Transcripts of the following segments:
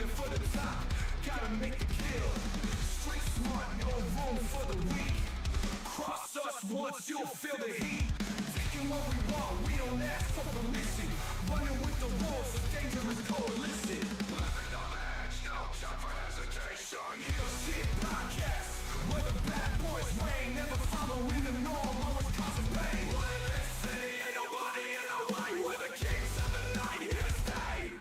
aiming for the top, gotta make a kill. Street smart, no room for the weak. Cross us once, you'll feel the heat. Taking what we want, we don't ask for permission. Running with the wolves, a dangerous coalition. Living on the edge, no time for hesitation. Hill Shit Podcast, where the bad boys reign, never following the norm, always causing pain. What in this city, ain't nobody in the way. We're the kings of the night, here to stay.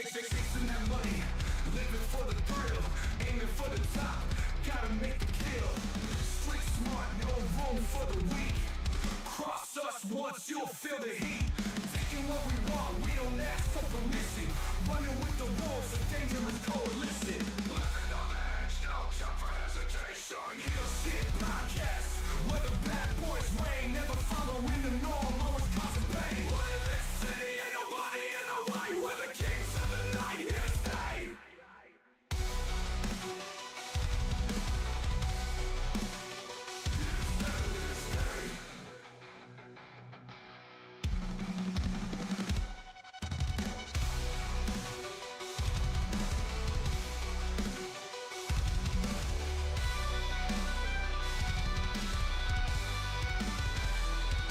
Chasing that money, living for the thrill, aiming for the top, gotta make a kill. Street smart, no room for the weak. Cross us once, you'll feel the heat. Taking what we want, we don't ask for permission. Running with the wolves, a dangerous coalition. Living on the edge, no time for hesitation. Hill Shit Podcast, where the bad boys reign, never following the norm, always causing pain. What in this city, ain't nobody in the way. We're the kings of the night, here to stay.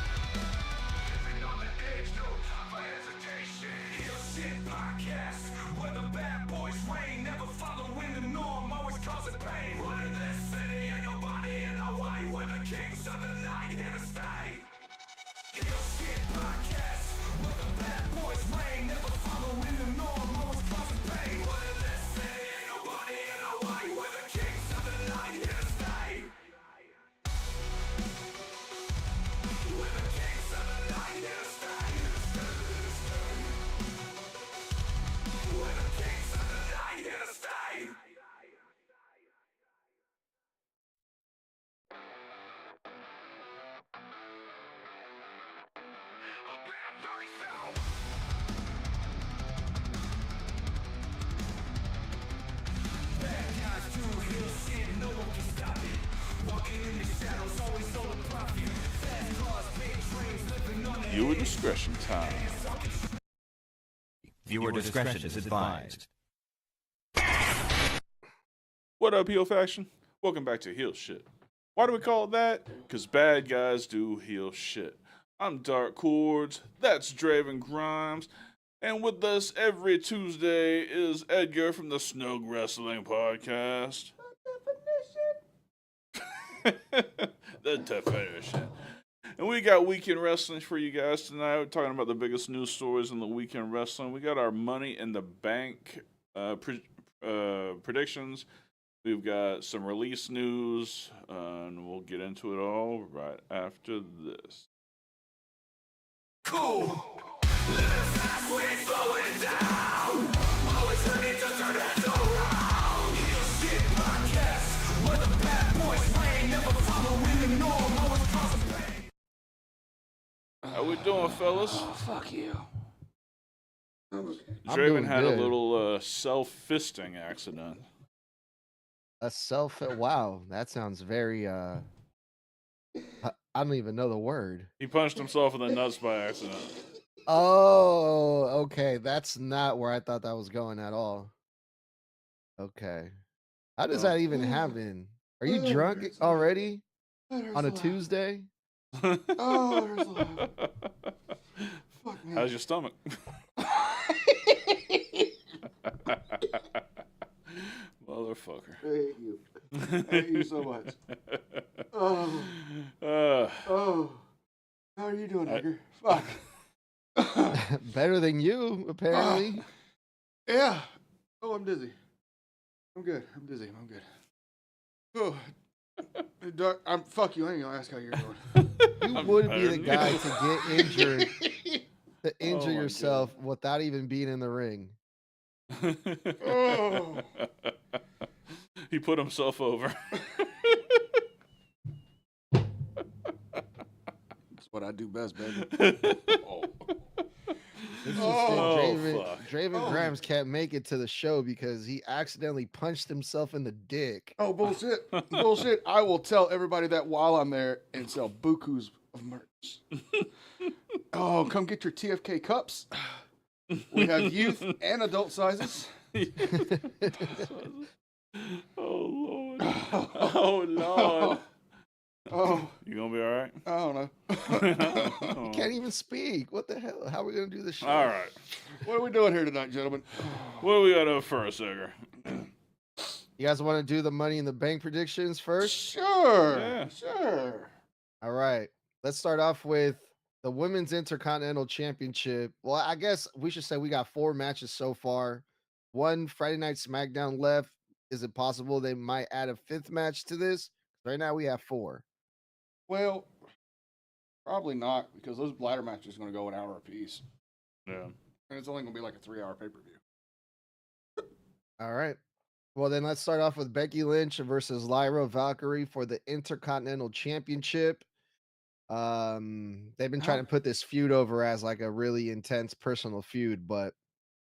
Living on the edge, no time for hesitation. Hill Shit Podcast, where the bad boys reign, never following the norm, always causing pain. What in this city, ain't nobody in the way. We're the kings of the night, here to stay. Hill Shit Podcast, where the bad boys reign, never following the norm, always causing pain. What in this city, ain't nobody in the way. We're the kings of the night, here to stay. We're the kings of the night, here to stay. We're the kings of the night, here to stay. Bad guys do hill shit, no one can stop it. Walking in the shadows, always on the profit. Fast cars, big dreams, living on the Viewer discretion time. Viewer discretion is advised. What up, heel faction? Welcome back to Heel Shit. Why do we call it that? Because bad guys do heel shit. I'm Dark Cordz, that's Draven Grimes, and with us every Tuesday is Edgar from the Snug Wrestling Podcast. The definition. And we got weekend wrestling for you guys tonight. We're talking about the biggest news stories in the weekend wrestling. We got our Money in the Bank predictions. We've got some release news, and we'll get into it all right after this. Cool. Living fast, we ain't slowing down. Always ready to turn heads around. Heel shit podcast, where the bad boys reign. Never following the norm, always causing pain. How we doing, fellas? Fuck you. Draven doing had a good. little self-fisting accident. A self. Wow, that sounds very. I don't even know the word. He punched himself in the nuts by accident. Oh, okay. That's not where I thought that was going at all. Okay. How does that even happen? Are you drunk already on a Tuesday? Oh, there's a lot. Fuck me. How's your stomach? Motherfucker. I hate you. I hate you so much. Oh, how are you doing, Edgar? Fuck. Better than you, apparently. Yeah. Oh, I'm dizzy. I'm good. I'm dizzy. I'm good. Oh, Doc, fuck you. I ain't gonna ask how you're doing. You I'm would be better the than guy you. to get injured, to injure my yourself without even being in the ring. Oh. He put himself over. That's what I do best, baby. This is Oh, fuck. Draven Grimes can't make it to the show because he accidentally punched himself in the dick. Oh, bullshit. Bullshit. I will tell everybody that while I'm there and sell bukus of merch. Oh, come get your TFK cups. We have youth and adult sizes. Oh, Lord. Oh, Lord. Oh, You gonna be all right? I don't know. He can't even speak. What the hell? How are we gonna do this show? All right. What are we doing here tonight, gentlemen? What do we got up first, Edgar? You guys want to do the Money in the Bank predictions first? Sure. Yeah. Sure. All right. Let's start off with the Women's Intercontinental Championship. Well, I guess we should say we got 4 matches so far. One Friday Night SmackDown left. Is it possible they might add a 5th match to this? Right now we have 4. Well, probably not, because those ladder matches are going to go an hour apiece. Yeah. And it's only going to be like a 3-hour pay-per-view. All right. Well, then let's start off with Becky Lynch versus Lyra Valkyrie for the Intercontinental Championship. They've been trying to put this feud over as like a really intense personal feud, but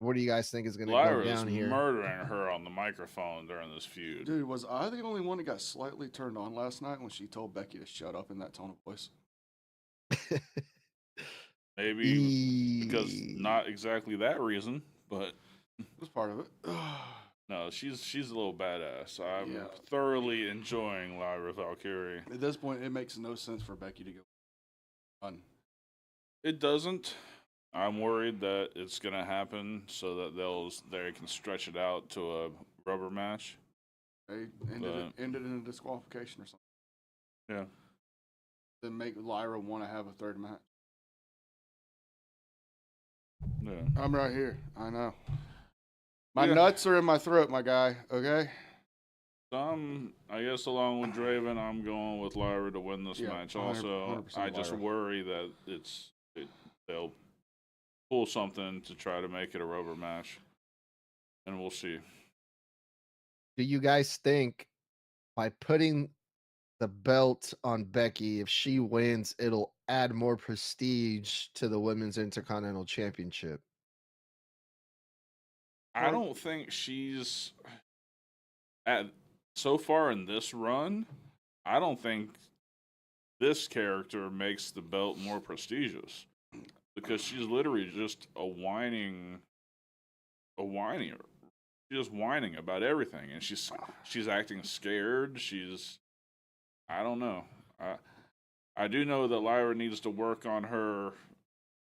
what do you guys think is going to go Lyra is down here? murdering her on the microphone during this feud. Dude, was I the only one that got slightly turned on last night when she told Becky to shut up in that tone of voice? Maybe because not exactly that reason, but That's part of it. no, she's a little badass. I'm Yeah. thoroughly enjoying Lyra Valkyrie. At this point, it makes no sense for Becky to go on. It doesn't. I'm worried that it's gonna happen so that they can stretch it out to a rubber match. They ended in a disqualification or something. Yeah. Then make Lyra want to have a third match. Yeah. I'm right here. I know. My Yeah. nuts are in my throat, my guy. Okay. So I guess along with Draven, I'm going with Lyra to win this Yeah, match. 100% Also, I just Lyra. worry that they'll pull something to try to make it a rubber match, and we'll see. Do you guys think by putting the belt on Becky, if she wins, it'll add more prestige to the Women's Intercontinental Championship? I don't think she's so far in this run. I don't think this character makes the belt more prestigious because she's literally just a whiner. She's just whining about everything, and she's acting scared. I don't know. I do know that Lyra needs to work on her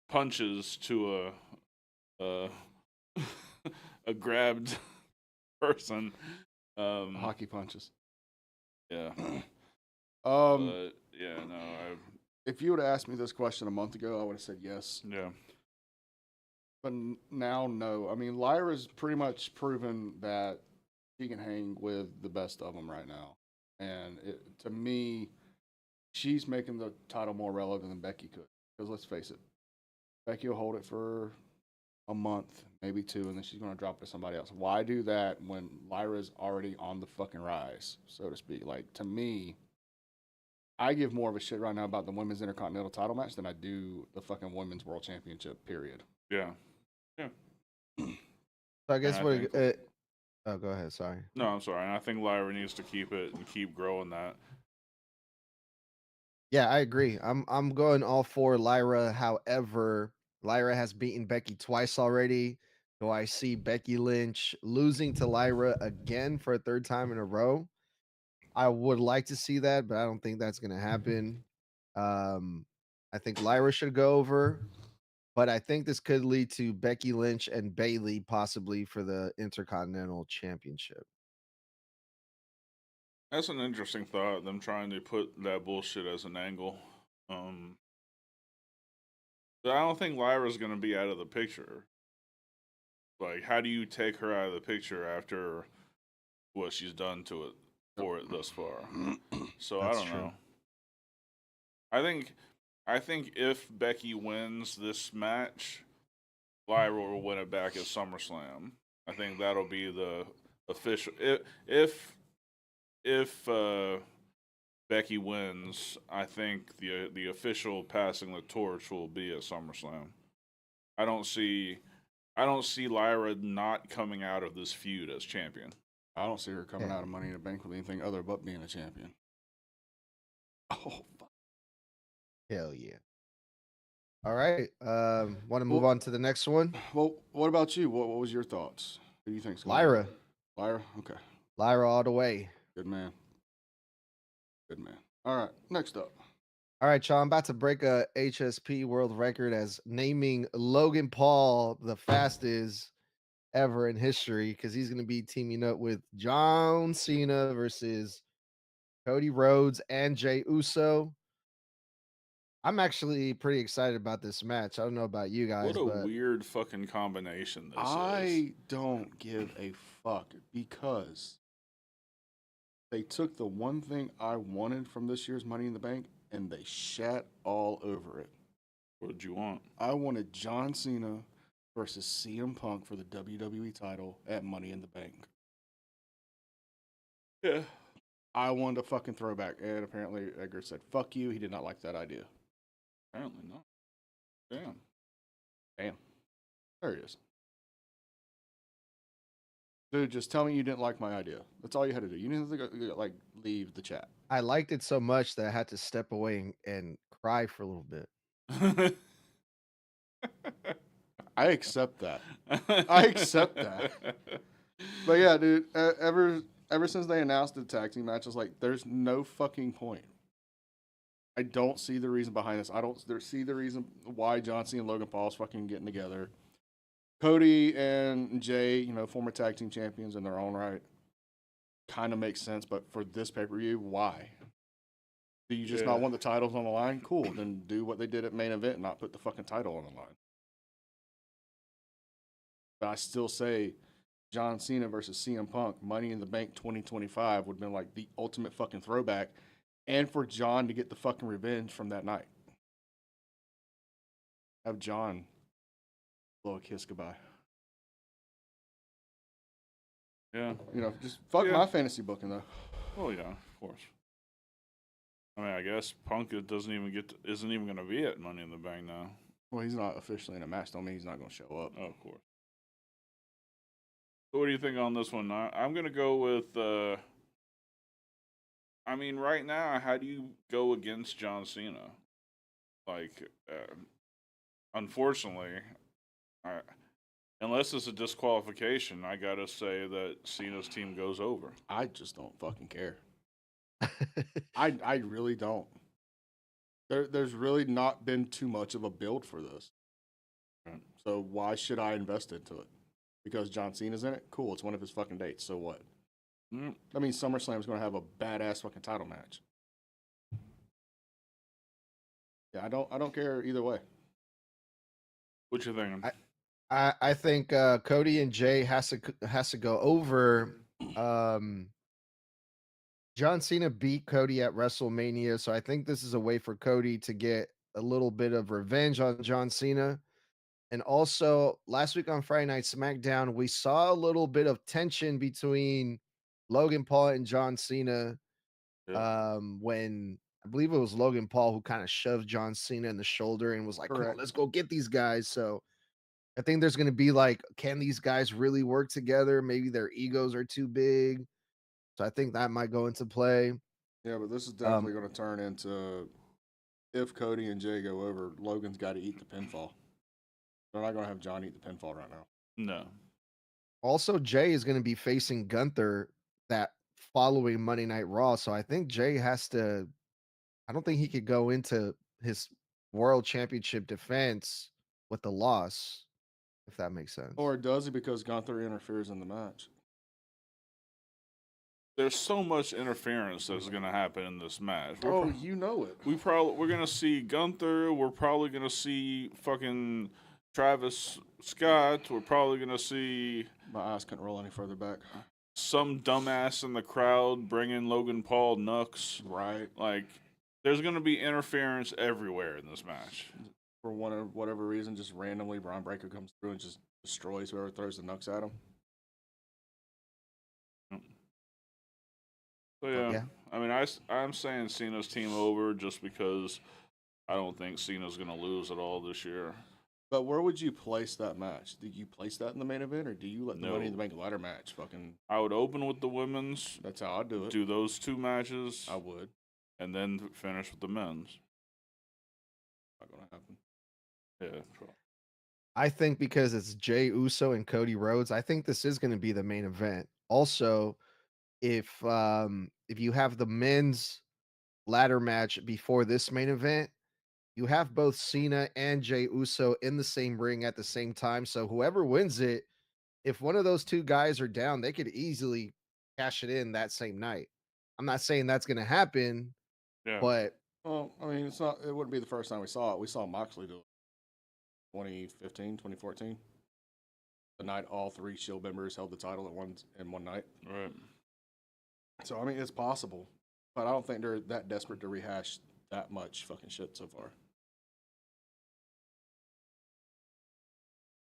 punches to a grabbed person. Hockey punches. Yeah. Um. But yeah, no, if you would have asked me this question a month ago, I would have said yes. Yeah. But now, no. I mean, Lyra's pretty much proven that she can hang with the best of them right now. And to me, she's making the title more relevant than Becky could. Because let's face it, Becky will hold it for a month, maybe 2, and then she's going to drop it to somebody else. Why do that when Lyra's already on the fucking rise, so to speak? Like, to me, I give more of a shit right now about the women's intercontinental title match than I do the fucking women's world championship, period. Yeah. Yeah. So I guess And I what? think- Oh, go ahead. Sorry. No, I'm sorry. And I think Lyra needs to keep it and keep growing that. Yeah, I agree. I'm going all for Lyra. However, Lyra has beaten Becky twice already. Do I see Becky Lynch losing to Lyra again for a third time in a row? I would like to see that, but I don't think that's going to happen. I think Lyra should go over, but I think this could lead to Becky Lynch and Bayley possibly for the Intercontinental Championship. That's an interesting thought, them trying to put that bullshit as an angle. But I don't think Lyra's going to be out of the picture. Like, how do you take her out of the picture after what she's done to it for it thus far? So That's I don't true. know. I think if Becky wins this match, Lyra will win it back at SummerSlam. I think that'll be the official. If Becky wins, I think the official passing the torch will be at SummerSlam. I don't see Lyra not coming out of this feud as champion. I don't see her coming out of Money in the Bank with anything other but being a champion. Oh, fuck. Hell yeah. All right. Want to move Well- on to the next one? Well, what about you? What was your thoughts? Who do you think's gonna Lyra. win? Lyra? Okay. Lyra all the way. Good man. Good man. All right. Next up. All right, y'all. I'm about to break a HSP world record as naming Logan Paul the fastest ever in history because he's going to be teaming up with John Cena versus Cody Rhodes and Jey Uso. I'm actually pretty excited about this match. I don't know about you guys, What a but weird fucking combination this is. I don't give a fuck because they took the one thing I wanted from this year's Money in the Bank and they shat all over it. What did you want? I wanted John Cena versus CM Punk for the WWE title at Money in the Bank. Yeah. I wanted a fucking throwback, and apparently Edgar said, fuck you. He did not like that idea. Apparently not. Damn. Damn. There he is. Dude, just tell me you didn't like my idea. That's all you had to do. You didn't have to like leave the chat. I liked it so much that I had to step away and cry for a little bit. I accept that. I accept that. But yeah, dude, ever since they announced the tag team match, I was like, there's no fucking point. I don't see the reason behind this. I don't see the reason why John Cena and Logan Paul's fucking getting together. Cody and Jay, former tag team champions in their own right, kind of makes sense. But for this pay-per-view, why? Do you just not want the titles on the line? Cool, then do what they did at main event and not put the fucking title on the line. But I still say John Cena versus CM Punk, Money in the Bank 2025 would have been like the ultimate fucking throwback. And for John to get the fucking revenge from that night. Have John blow a kiss goodbye. Yeah. Just fuck Yeah. my fantasy booking though. Oh yeah, of course. I mean, I guess Punk isn't even going to be at Money in the Bank now. Well, he's not officially in a match. Don't mean he's not going to show up. Oh, of course. So what do you think on this one? I'm going to go with. I mean, right now, how do you go against John Cena? Like, unfortunately, unless it's a disqualification, I gotta say that Cena's team goes over. I just don't fucking care. I really don't. There's really not been too much of a build for this. Right. So why should I invest into it? Because John Cena's in it? Cool, it's one of his fucking dates. So what? That means SummerSlam's going to have a badass fucking title match. Yeah, I don't care either way. What you thinking? I think Cody and Jay has to go over. John Cena beat Cody at WrestleMania, so I think this is a way for Cody to get a little bit of revenge on John Cena. And also, last week on Friday Night SmackDown, we saw a little bit of tension between Logan Paul and John Cena. Yeah. When I believe it was Logan Paul who kind of shoved John Cena in the shoulder and was like, "Come on, Correct. let's go get these guys." So I think there's going to be like, can these guys really work together? Maybe their egos are too big. So I think that might go into play. Yeah, but this is definitely going to turn into if Cody and Jay go over, Logan's got to eat the pinfall. They're not going to have John eat the pinfall right now. No. Also, Jay is going to be facing Gunther that following Monday Night Raw. So I think Jay has to, I don't think he could go into his world championship defense with the loss, if that makes sense. Or does he because Gunther interferes in the match? There's so much interference that's gonna happen in this match. You know it. We're gonna see Gunther. We're probably gonna see fucking Travis Scott. We're probably gonna see My eyes couldn't roll any further back. some dumbass in the crowd bringing Logan Paul nuts. Right. Like, there's gonna be interference everywhere in this match. For whatever reason, just randomly, Braun Breaker comes through and just destroys whoever throws the knucks at him. So yeah, Yeah. I mean, I'm saying Cena's team over just because I don't think Cena's gonna lose at all this year. But where would you place that match? Do you place that in the main event, or do you let the No. Money in the Bank ladder match fucking? I would open with the women's, That's how I'd do it. do those two matches, I would. and then finish with the men's. Not gonna happen. Yeah. I think because it's Jay Uso and Cody Rhodes, I think this is going to be the main event. Also, if you have the men's ladder match before this main event, you have both Cena and Jay Uso in the same ring at the same time. So whoever wins it, if one of those two guys are down, they could easily cash it in that same night. I'm not saying that's going to happen, Yeah. but Well, I mean, it's not. It wouldn't be the first time we saw it. We saw Moxley do it. 2015, 2014. The night all three Shield members held the title in one night. Right. So I mean, it's possible, but I don't think they're that desperate to rehash that much fucking shit so far.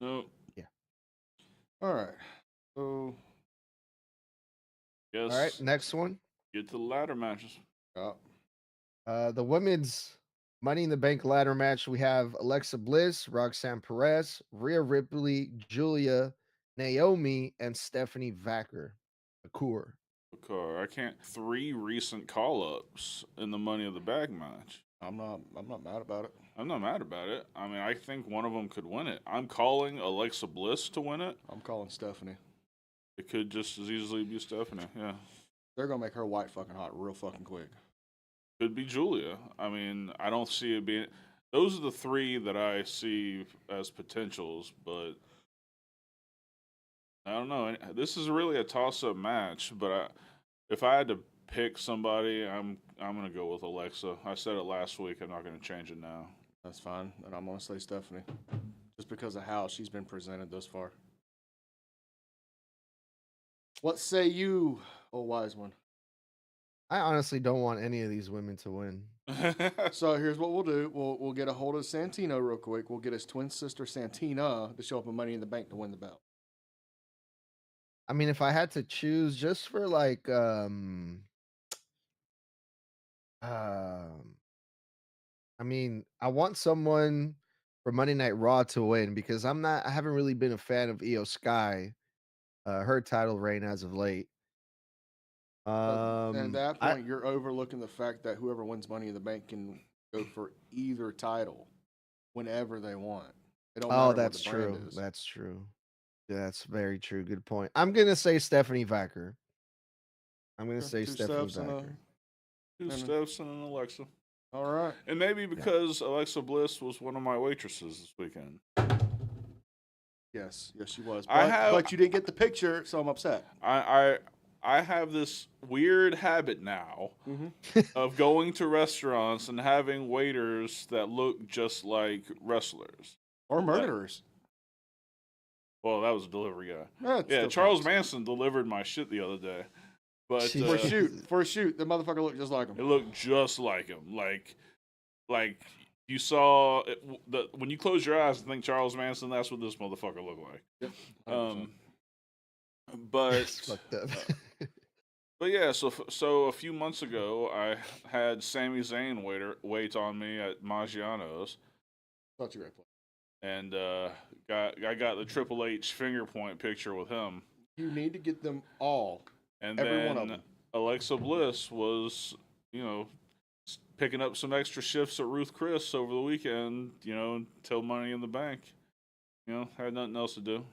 No. All right. So Yes. all right, next one. Get to the ladder matches. The women's Money in the Bank ladder match, we have Alexa Bliss, Roxanne Perez, Rhea Ripley, Julia, Naomi, and Stephanie Vacker. Vakur. Okay, I can't. 3 recent call-ups in the Money of the Bag match. I'm not mad about it. I'm not mad about it. I mean, I think one of them could win it. I'm calling Alexa Bliss to win it. I'm calling Stephanie. It could just as easily be Stephanie. Yeah. They're gonna make her white fucking hot real fucking quick. Could be Julia. I mean, I don't see it being. Those are the 3 that I see as potentials, but I don't know. This is really a toss-up match, but if I had to pick somebody, I'm gonna go with Alexa. I said it last week. I'm not gonna change it now. That's fine, and I'm gonna say Stephanie, just because of how she's been presented thus far. What say you, oh wise one? I honestly don't want any of these women to win. So here's what we'll do: we'll get a hold of Santino real quick. We'll get his twin sister Santina to show up in Money in the Bank to win the belt. I mean, if I had to choose just for like I mean, I want someone for Monday Night Raw to win because I haven't really been a fan of Io Sky, her title reign as of late. And at that I- point, you're overlooking the fact that whoever wins Money in the Bank can go for either title whenever they want. It don't matter Oh, what that's the brand true. is. That's true. Yeah, that's very true. Good point. I'm gonna say Stephanie Vacker. I'm gonna say Two Stephanie steps and Vacker. 2 And- steps and an Alexa. All right. And maybe because Alexa Bliss was one of my waitresses this weekend. Yes, she was. I have- But you didn't get the picture, so I'm upset. I I have this weird habit now Mm-hmm. of going to restaurants and having waiters that look just like wrestlers. Or murderers. Well, that was a delivery guy. That Yeah, still Charles counts. Manson delivered my shit the other day. But Jeez. For a shoot, the motherfucker looked just like him. it looked just like him. Like you saw when you close your eyes and think Charles Manson, that's what this motherfucker looked like. Yep. 100%. But It's fucked up. but yeah, so a few months ago, I had Sami Zayn wait on me at Maggiano's, Such a great play. and I got the Triple H finger point picture with him, You need to get them all. and Every then one of them. Alexa Bliss was picking up some extra shifts at Ruth Chris over the weekend, until Money in the Bank, had nothing else to do.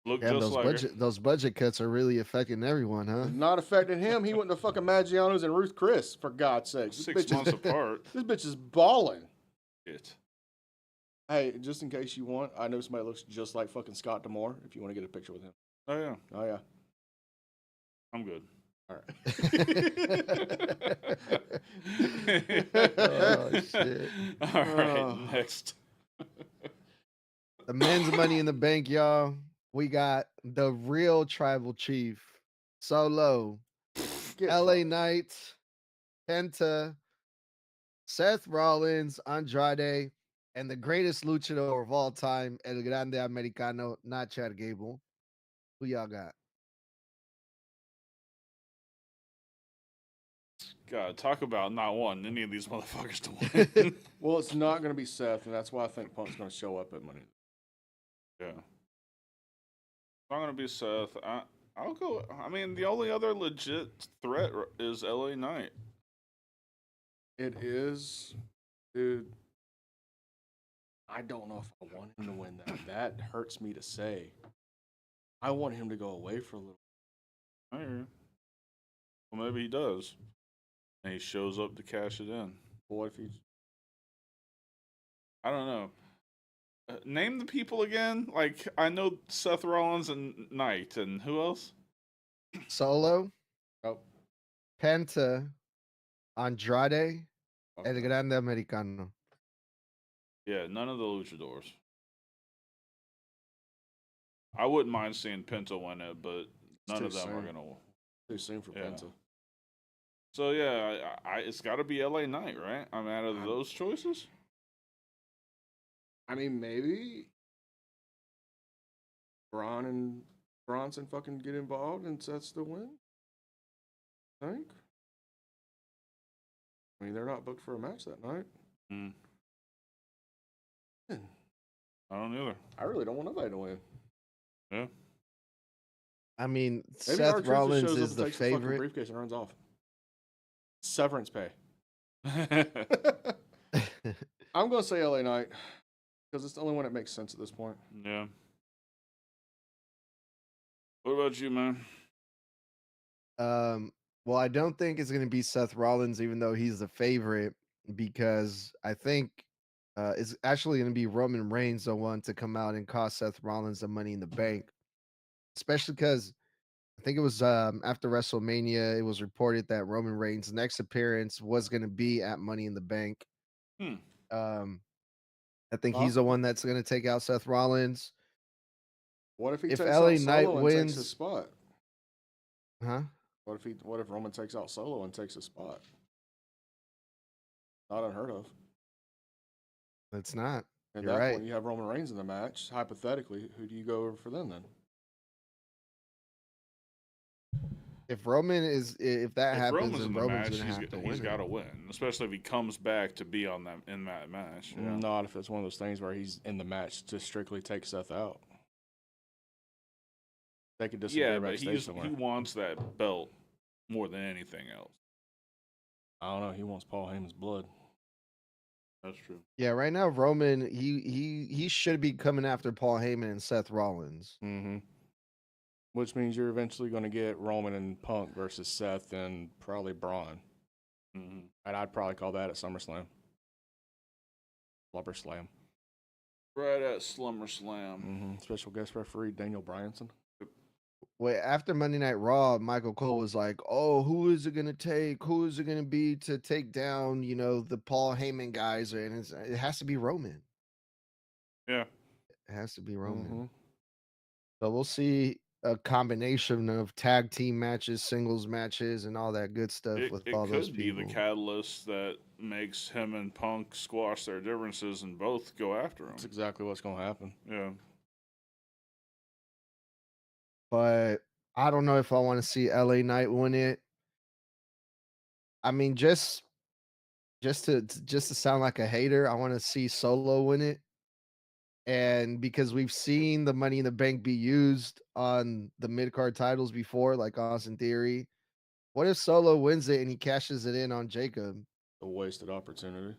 Looked Yeah, just like her. those budget cuts are really affecting everyone, huh? Not affecting him. He went to fucking Maggiano's and Ruth Chris, for God's sake. This 6 bitch months is, apart. this bitch is balling. Shit. Hey, just in case you want, I know somebody looks just like fucking Scott D'Amore. If you want to get a picture with him. Oh yeah, Oh yeah. I'm good. All right. Oh, shit. All right, Oh. next. The men's Money in the Bank, y'all. We got the real tribal chief, Solo, Get LA fucked. Knight, Penta, Seth Rollins, Andrade, and the greatest luchador of all time, El Grande Americano, not Chad Gable. Who y'all got? God, talk about not wanting any of these motherfuckers to win. Well, it's not going to be Seth, and that's why I think Punk's going to show up at Money. Yeah. I'm gonna be Seth. I'll go. I mean, the only other legit threat is LA Knight. It is, dude. I don't know if I want him to win that. That hurts me to say. I want him to go away for a little. I hear you. Well, maybe he does, and he shows up to cash it in. What if he's I don't know. Name the people again. Like I know Seth Rollins and Knight, and who else? Solo, oh, Penta, Andrade, okay. El Grande Americano. Yeah, none of the luchadors. I wouldn't mind seeing Penta win it, but none too of them are soon. gonna. Too soon for Yeah. Penta. So yeah, it's got to be LA Knight, right? I'm out of those choices. I mean, maybe Braun and Bronson fucking get involved and sets the win. I think. I mean, they're not booked for a match that night. Mm. Hmm. I don't either. I really don't want nobody to win. Yeah. I mean, Maybe Seth R-Truth just Rollins shows up is and the takes fucking favorite. briefcase and runs off. Severance pay. I'm gonna say LA Knight because it's the only one that makes sense at this point. Yeah. What about you, man? Well, I don't think it's going to be Seth Rollins, even though he's the favorite, because I think it's actually going to be Roman Reigns, the one to come out and cost Seth Rollins the Money in the Bank, especially because I think it was after WrestleMania, it was reported that Roman Reigns' next appearance was going to be at Money in the Bank. Hmm. I think he's the Possible. one that's going to take out Seth Rollins. What if he If takes LA out Knight Solo and takes wins- his spot? Huh? What if Roman takes out Solo and takes his spot? Not unheard of. It's not. At You're that right. point, you have Roman Reigns in the match. Hypothetically, who do you go over for them then? If that If happens, Roman's then in the Roman's match, going to have to he's win. got to win, especially if he comes back to be on that in that match. You know? Not if it's one of those things where he's in the match to strictly take Seth out. They could disagree Yeah, but backstage somewhere. he wants that belt more than anything else. I don't know. He wants Paul Heyman's blood. That's true. Yeah, right now Roman he should be coming after Paul Heyman and Seth Rollins. Mm-hmm. Which means you're eventually going to get Roman and Punk versus Seth and probably Braun. Mm-hmm. And I'd probably call that at SummerSlam. Flubber Slam. Right at SummerSlam. Mm-hmm. Special guest referee Daniel Bryanson. Wait, after Monday Night Raw, Michael Cole was like, "Oh, who is it gonna take? Who is it gonna be to take down, the Paul Heyman guys?" And it has to be Roman. Yeah. It has to be Roman. Mhm. So we'll see a combination of tag team matches, singles matches, and all that good stuff It, with it all those could be people. the catalyst that makes him and Punk squash their differences and both go after him. That's exactly what's gonna happen. Yeah. But I don't know if I want to see LA Knight win it. I mean, just to sound like a hater, I want to see Solo win it. And because we've seen the Money in the Bank be used on the mid card titles before, like Austin Theory, what if Solo wins it and he cashes it in on Jacob? A wasted opportunity.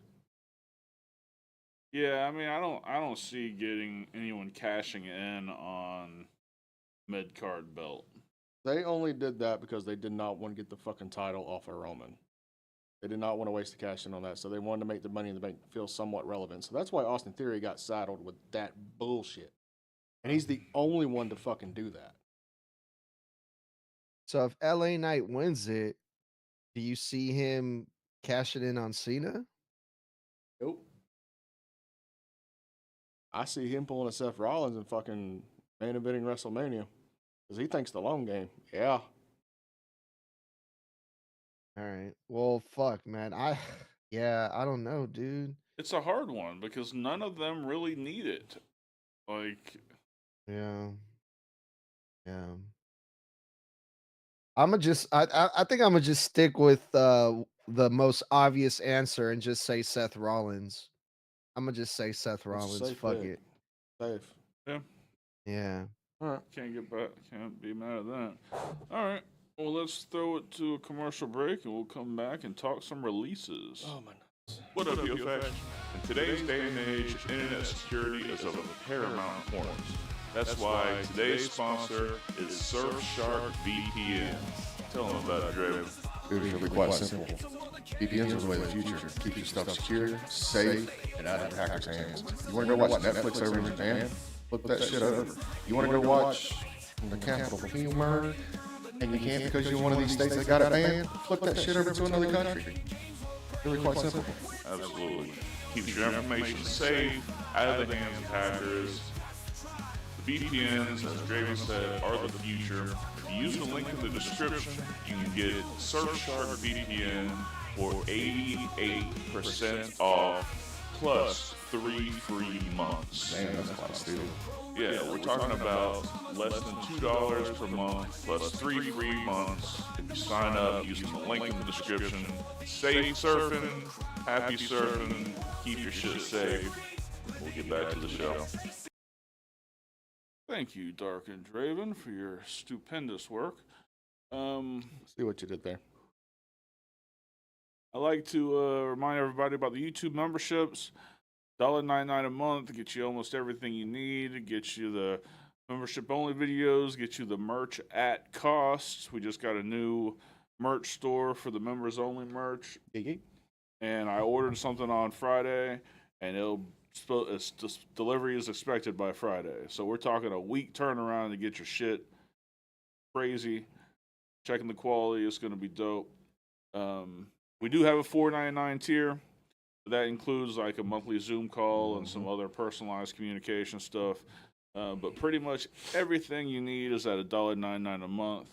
Yeah, I mean, I don't see getting anyone cashing in on mid card belt. They only did that because they did not want to get the fucking title off of Roman. They did not want to waste the cash in on that, so they wanted to make the Money in the Bank feel somewhat relevant. So that's why Austin Theory got saddled with that bullshit. And he's the only one to fucking do that. So if LA Knight wins it, do you see him cash it in on Cena? Nope. I see him pulling a Seth Rollins and fucking main eventing WrestleMania. Because he thinks the long game. Yeah. All right. Well, fuck, man. Yeah, I don't know, dude. It's a hard one because none of them really need it. Like, Yeah. Yeah. I think I'm gonna just stick with the most obvious answer and just say Seth Rollins. I'm gonna just say Seth It's a Rollins. safe Fuck pick. it. Safe. yeah, Yeah. All right. can't be mad at that. All right. Well, let's throw it to a commercial break and we'll come back and talk some releases. Oh, my. What up, yo, faction? In today's day and age, internet security is of paramount importance. That's why today's sponsor is Surfshark VPN. Tell them about it, Draven. It was really quite simple. VPNs are the way of the future. Keep your stuff secure, safe, and out of hackers' hands. You want to go watch Netflix over in Japan? Flip that shit over. You want to go watch the Capitol Hill murder? And you can't because you're one of these states that got it banned? Flip that shit over to another country. Really quite simple. Absolutely. Keeps your information safe, out of the hands of hackers. The VPNs, as Draven said, are the future. If you use the link in the description, you can get Surfshark VPN for 88% off plus 3 free months. Man, that's quite a steal. Yeah, we're talking about less than $2 per month plus 3 free months if you sign up using the link in the description. Safe surfing, happy surfing, keep your shit safe. We'll get back to the show. Thank you, Dark and Draven, for your stupendous work. See what you did there. I like to remind everybody about the YouTube memberships. $1.99 a month gets you almost everything you need. Get you the membership only videos. Get you the merch at cost. We just got a new merch store for the members only merch. And I ordered something on Friday, and delivery is expected by Friday. So we're talking a week turnaround to get your shit. Crazy. Checking the quality is going to be dope. We do have a $4.99 tier. That includes like a monthly Zoom call and some other personalized communication stuff. But pretty much everything you need is at $1.99 a month.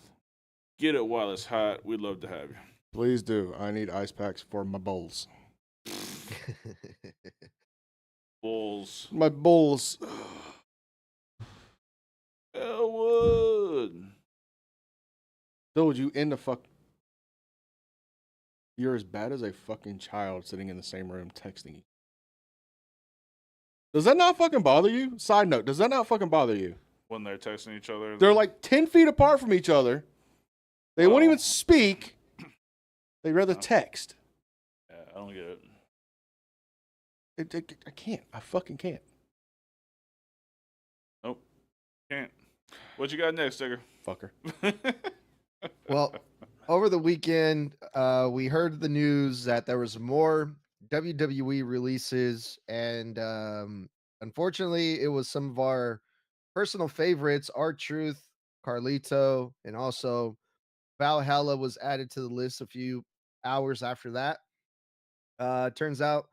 Get it while it's hot. We'd love to have you. Please do. I need ice packs for my bowls. Bulls. My bowls. Elwood. Dude, you in the fuck. You're as bad as a fucking child sitting in the same room texting you. Does that not fucking bother you? Side note, does that not fucking bother you? When they're texting each other. They're like 10 feet apart from each other. They won't even speak. They'd rather text. Yeah, I don't get it. I can't. I fucking can't. Nope. Can't. What you got next, Digger? Fucker. Well, over the weekend, we heard the news that there was more WWE releases, and unfortunately, it was some of our personal favorites: R-Truth, Carlito, and also Valhalla was added to the list a few hours after that. Turns out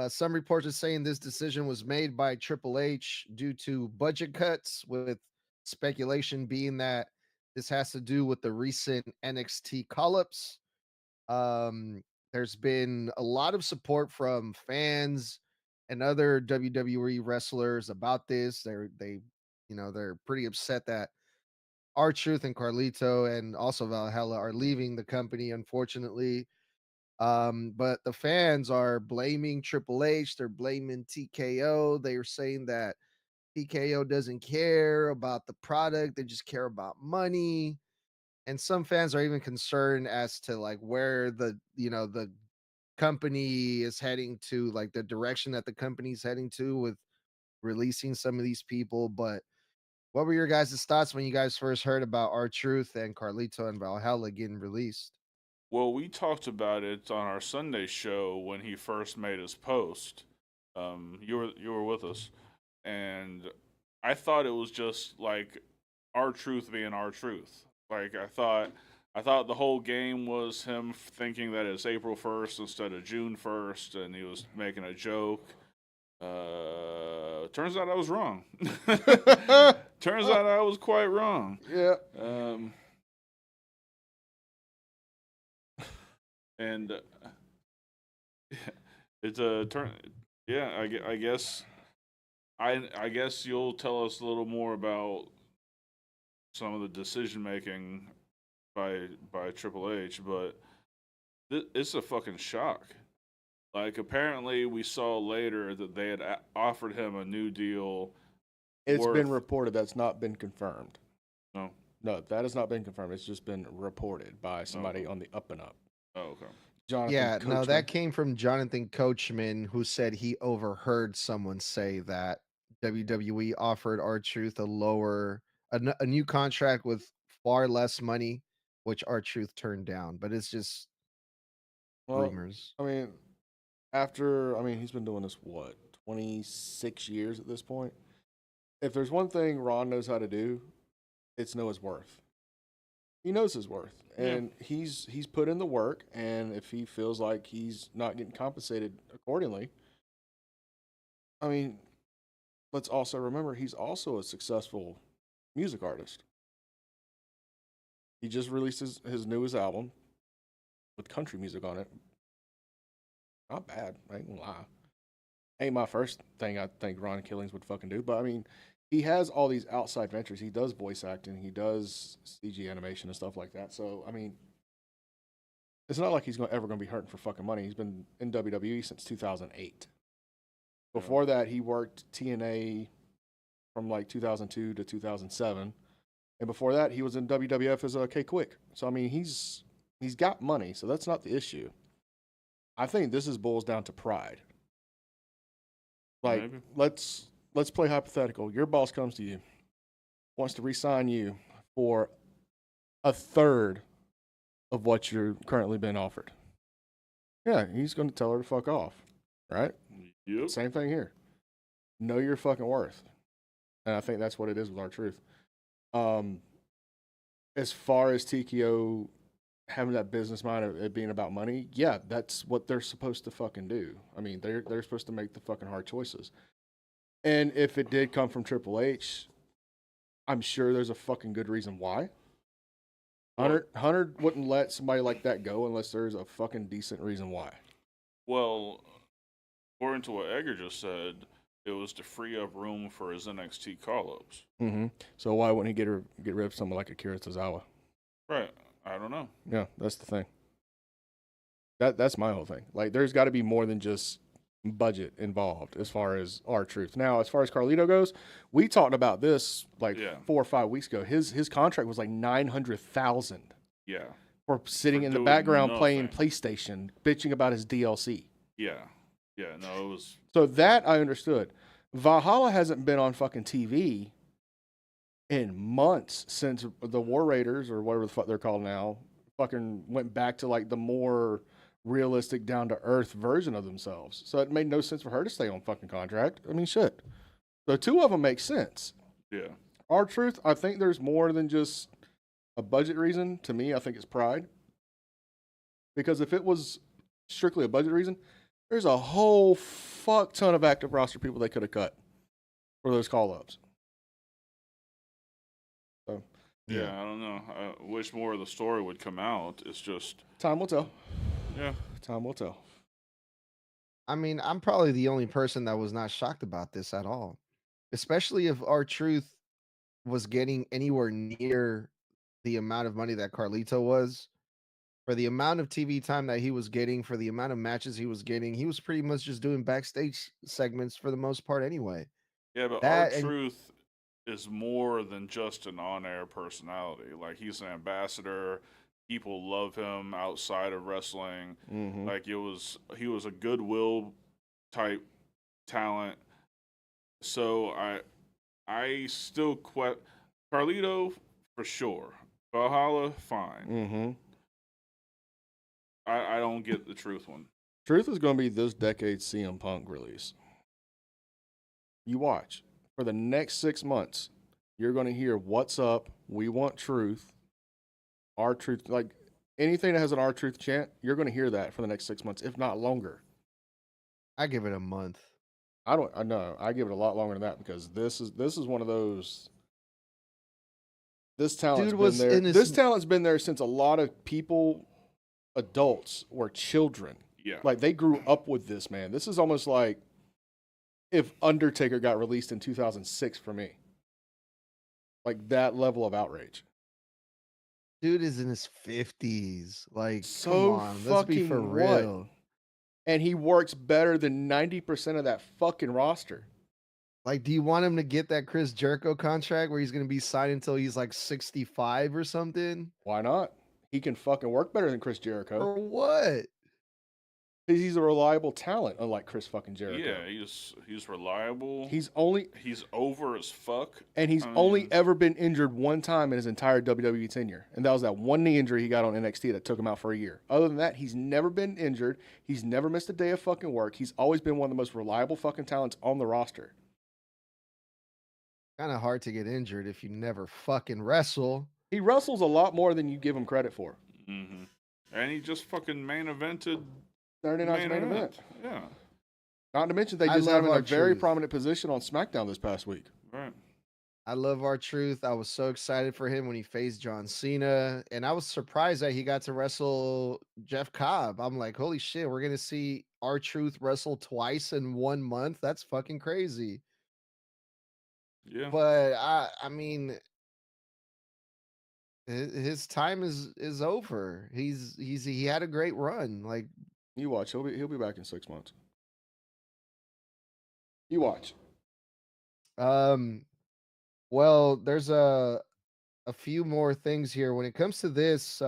some reports are saying this decision was made by Triple H due to budget cuts, with speculation being that this has to do with the recent NXT call-ups. There's been a lot of support from fans and other WWE wrestlers about this. They're pretty upset that R-Truth and Carlito and also Valhalla are leaving the company, unfortunately. But the fans are blaming Triple H. They're blaming TKO. They are saying that TKO doesn't care about the product. They just care about money. And some fans are even concerned as to like where the company is heading to, like the direction that the company's heading to with releasing some of these people. But what were your guys' thoughts when you guys first heard about R-Truth and Carlito and Valhalla getting released? Well, we talked about it on our Sunday show when he first made his post. You were with us, and I thought it was just like R-Truth being R-Truth. Like I thought the whole game was him thinking that it's April 1st instead of June 1st, and he was making a joke. Turns out I was wrong. Turns out I was quite wrong. Yeah. And it's a turn. Yeah, I guess. I guess you'll tell us a little more about some of the decision making by Triple H, but it's a fucking shock. Like, apparently, we saw later that they had offered him a new deal. It's worth- been reported. That's not been confirmed. No. No, that has not been confirmed. It's just been reported by somebody on the up and up. Oh, okay. Jonathan Yeah, no, Coachman. that came from Jonathan Coachman, who said he overheard someone say that WWE offered R-Truth a new contract with far less money, which R-Truth turned down. But it's just rumors. I mean, he's been doing this, 26 years at this point? If there's one thing Ron knows how to do, it's know his worth. He knows his worth, and he's put in the work, and if he feels like he's not getting compensated accordingly, I mean, let's also remember he's also a successful music artist. He just released his newest album with country music on it. Not bad, I ain't gonna lie. Ain't my first thing I think Ron Killings would fucking do, but I mean, he has all these outside ventures. He does voice acting, he does CG animation and stuff like that. So I mean, it's not like he's ever going to be hurting for fucking money. He's been in WWE since 2008. Before that, he worked TNA from like 2002 to 2007, and before that, he was in WWF as a K-Quick. So I mean, he's got money, so that's not the issue. I think this boils down to pride. Like, Maybe. let's play hypothetical. Your boss comes to you, wants to re-sign you for a third of what you're currently being offered. Yeah, he's going to tell her to fuck off, right? Yep. Same thing here. Know your fucking worth. And I think that's what it is with R-Truth. As far as TKO having that business mind of it being about money, yeah, that's what they're supposed to fucking do. I mean, they're supposed to make the fucking hard choices. And if it did come from Triple H, I'm sure there's a fucking good reason why. Hunter wouldn't let somebody like that go unless there's a fucking decent reason why. Well, according to what Edgar just said, it was to free up room for his NXT call-ups. Mm-hmm. So why wouldn't he get rid of someone like Akira Tozawa? Right. I don't know. Yeah, that's the thing. That's my whole thing. Like, there's got to be more than just budget involved as far as R-Truth. Now, as far as Carlito goes, we talked about this 4 or 5 weeks ago. His contract was like $900,000 Yeah. for sitting For in the doing background playing nothing. PlayStation, bitching about his DLC. Yeah. Yeah. No, it was. So that I understood. Valhalla hasn't been on fucking TV in months since the War Raiders, or whatever the fuck they're called now, fucking went back to like the more realistic, down to earth version of themselves. So it made no sense for her to stay on fucking contract. I mean, shit. So 2 of them make sense. Yeah. R-Truth, I think there's more than just a budget reason. To me, I think it's pride. Because if it was strictly a budget reason, there's a whole fuck ton of active roster people they could have cut for those call-ups. So, Yeah, I don't know. I wish more of the story would come out. It's just, time will tell. yeah. Time will tell. I mean, I'm probably the only person that was not shocked about this at all, especially if R-Truth was getting anywhere near the amount of money that Carlito was. For the amount of TV time that he was getting, for the amount of matches he was getting, he was pretty much just doing backstage segments for the most part anyway. Yeah, but That and R-Truth is more than just an on-air personality. Like, he's an ambassador. People love him outside of wrestling. Mm-hmm. Like, he was a goodwill type talent. So I still Carlito for sure. Valhalla, fine. Mm-hmm. I don't get the Truth one. Truth is going to be this decade's CM Punk release. You watch. For the next 6 months, you're going to hear what's up, we want truth, R-Truth. Like, anything that has an R-Truth chant, you're going to hear that for the next 6 months, if not longer. I give it a month. I know. I give it a lot longer than that because this is one of those. This talent's Dude been was there. in his- This talent's been there since a lot of people, adults, were children. Yeah. Like, they grew up with this, man. This is almost like if Undertaker got released in 2006 for me. Like, that level of outrage. Dude is in his 50s. Like, So come on, let's be for fucking what? real. And he works better than 90% of that fucking roster. Like, do you want him to get that Chris Jericho contract where he's going to be signed until he's like 65 or something? Why not? He can fucking work better than Chris Jericho. Or what? He's a reliable talent, unlike Chris fucking Jericho. Yeah, he's reliable. He's over as fuck. he's I only mean, ever been injured one time in his entire WWE tenure, and that was that one knee injury he got on NXT that took him out for a year. Other than that, he's never been injured. He's never missed a day of fucking work. He's always been one of the most reliable fucking talents on the roster. Kind of hard to get injured if you never fucking wrestle. He wrestles a lot more than you give him credit for. mhm. And he just fucking main evented. Saturday night's main event. Yeah. Not to mention they I just have him in a love very R-Truth. prominent position on SmackDown this past week. Right. I love R-Truth. I was so excited for him when he faced John Cena. And I was surprised that he got to wrestle Jeff Cobb. I'm like, holy shit, we're going to see R-Truth wrestle twice in 1 month. That's fucking crazy. Yeah. But I mean, his time is over. He had a great run. Like, You watch, he'll be back in 6 months. You watch. well, there's a few more things here when it comes to this.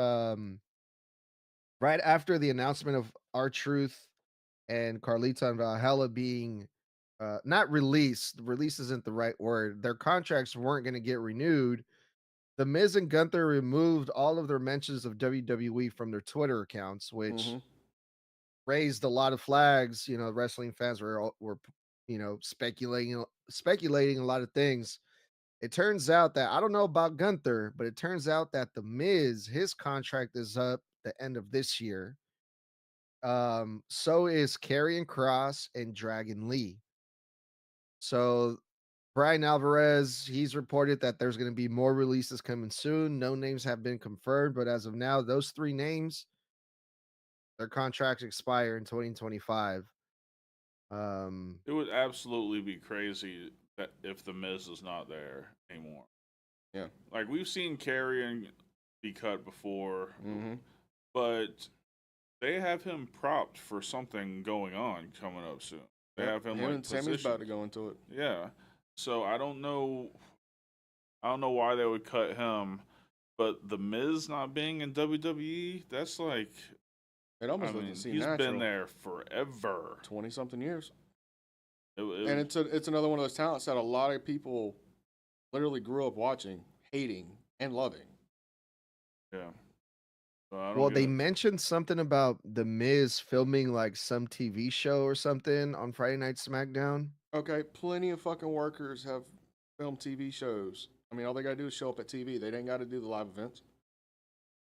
Right after the announcement of R-Truth and Carlito and Valhalla being not released. Release isn't the right word. Their contracts weren't going to get renewed. The Miz and Gunther removed all of their mentions of WWE from their Twitter accounts, which Mhm. raised a lot of flags. You know, wrestling fans were speculating a lot of things. It turns out that I don't know about Gunther, but it turns out that the Miz, his contract is up the end of this year. So is Karrion Kross and Dragon Lee. So Brian Alvarez, he's reported that there's going to be more releases coming soon. No names have been confirmed, but as of now, those 3 names, their contracts expire in 2025. It would absolutely be crazy that if the Miz is not there anymore. Yeah. Like, we've seen Carrion be cut before, Mm-hmm. but they have him propped for something going on coming up soon. They have him like and Sammy's about to positioned. go into it. Yeah. So I don't know why they would cut him, but the Miz not being in WWE, that's like, It I almost mean, doesn't seem he's natural. been there forever. 20-something years. It- And it's another one of those talents that a lot of people literally grew up watching, hating, and loving. yeah. So I don't Well, get they it. mentioned something about the Miz filming like some TV show or something on Friday Night SmackDown. Okay, plenty of fucking workers have filmed TV shows. I mean, all they gotta do is show up at TV. They ain't got to do the live events.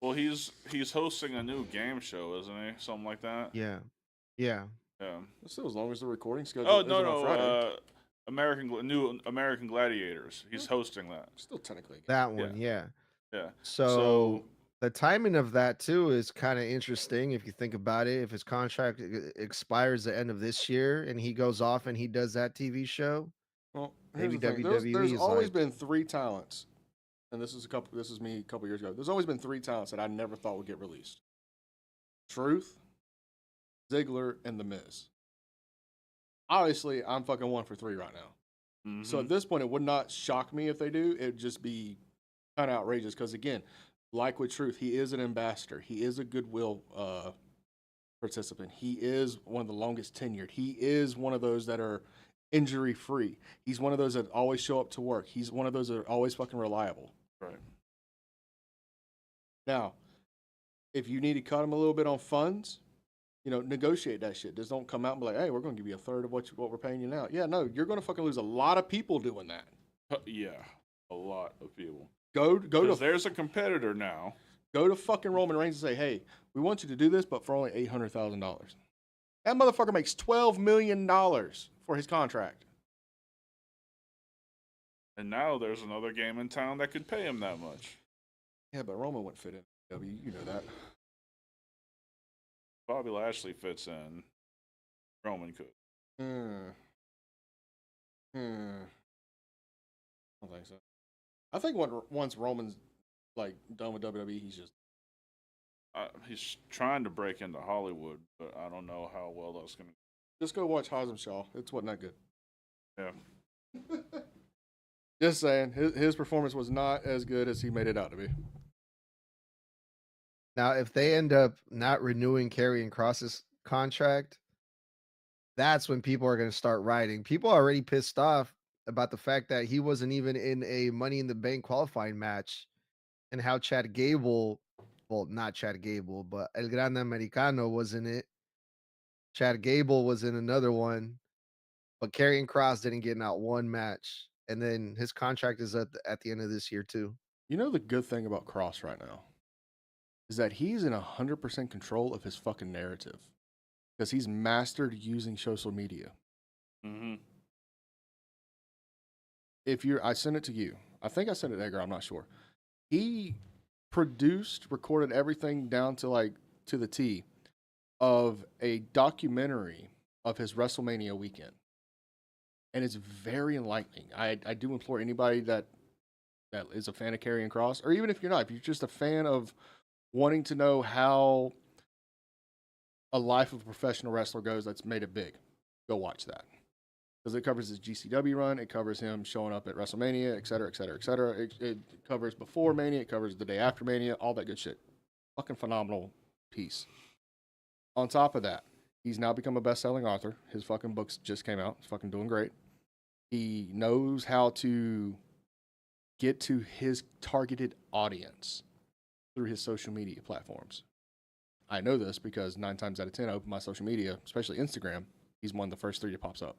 Well, he's hosting a new game show, isn't he? Something like that. Yeah. Yeah. Still, as long as the recording schedule. Oh isn't no, on Friday. New American Gladiators. He's hosting that. Still technically. That one, yeah. Yeah. So the timing of that too is kind of interesting if you think about it. If his contract expires the end of this year and he goes off and he does that TV show, Well, here's maybe the thing. WWE There's is always like, been 3 talents, and this is me a couple years ago. There's always been 3 talents that I never thought would get released: Truth, Ziggler, and The Miz. Obviously, I'm fucking 1 for 3 right now. Mm-hmm. So at this point, it would not shock me if they do. It'd just be kind of outrageous because, again, like with Truth, he is an ambassador. He is a goodwill participant. He is one of the longest tenured. He is one of those that are injury free. He's one of those that always show up to work. He's one of those that are always fucking reliable. Right. Now, if you need to cut him a little bit on funds, negotiate that shit. Just don't come out and be like, hey, we're going to give you a third of what we're paying you now. Yeah, no, you're going to fucking lose a lot of people doing that. Yeah, a lot of people. Go to there's a competitor now. Go to fucking Roman Reigns and say, hey, we want you to do this, but for only $800,000. That motherfucker makes $12 million for his contract. And now there's another game in town that could pay him that much. Yeah, but Roman wouldn't fit in W. You know that. Bobby Lashley fits in. Roman could. I don't think so. I think once Roman's like done with WWE, he's trying to break into Hollywood, but I don't know how well that's going to. Just go watch Hobbs and Shaw. It wasn't that good. Yeah. Just saying, his performance was not as good as he made it out to be. now if they end up not renewing Karrion Kross's contract, that's when people are going to start rioting. People are already pissed off about the fact that he wasn't even in a Money in the Bank qualifying match, and how Chad Gable, well, not Chad Gable, but El Grande Americano was in it. Chad Gable was in another one, but Karrion Kross didn't get out one match, and then his contract is at the end of this year too. You know the good thing about Kross right now is that he's in 100% control of his fucking narrative because he's mastered using social media. Mm-hmm. I sent it to you. I think I sent it to Edgar. I'm not sure. He recorded everything down to the T of a documentary of his WrestleMania weekend. And it's very enlightening. I do implore anybody that is a fan of Karrion Kross, or even if you're not, if you're just a fan of wanting to know how a life of a professional wrestler goes that's made it big, go watch that. Because it covers his GCW run, it covers him showing up at WrestleMania, et cetera, et cetera, et cetera. It covers before Mania, it covers the day after Mania, all that good shit. Fucking phenomenal piece. On top of that, he's now become a best-selling author. His fucking books just came out. He's fucking doing great. He knows how to get to his targeted audience through his social media platforms. I know this because 9 times out of 10, I open my social media, especially Instagram. He's one of the first 3 that pops up.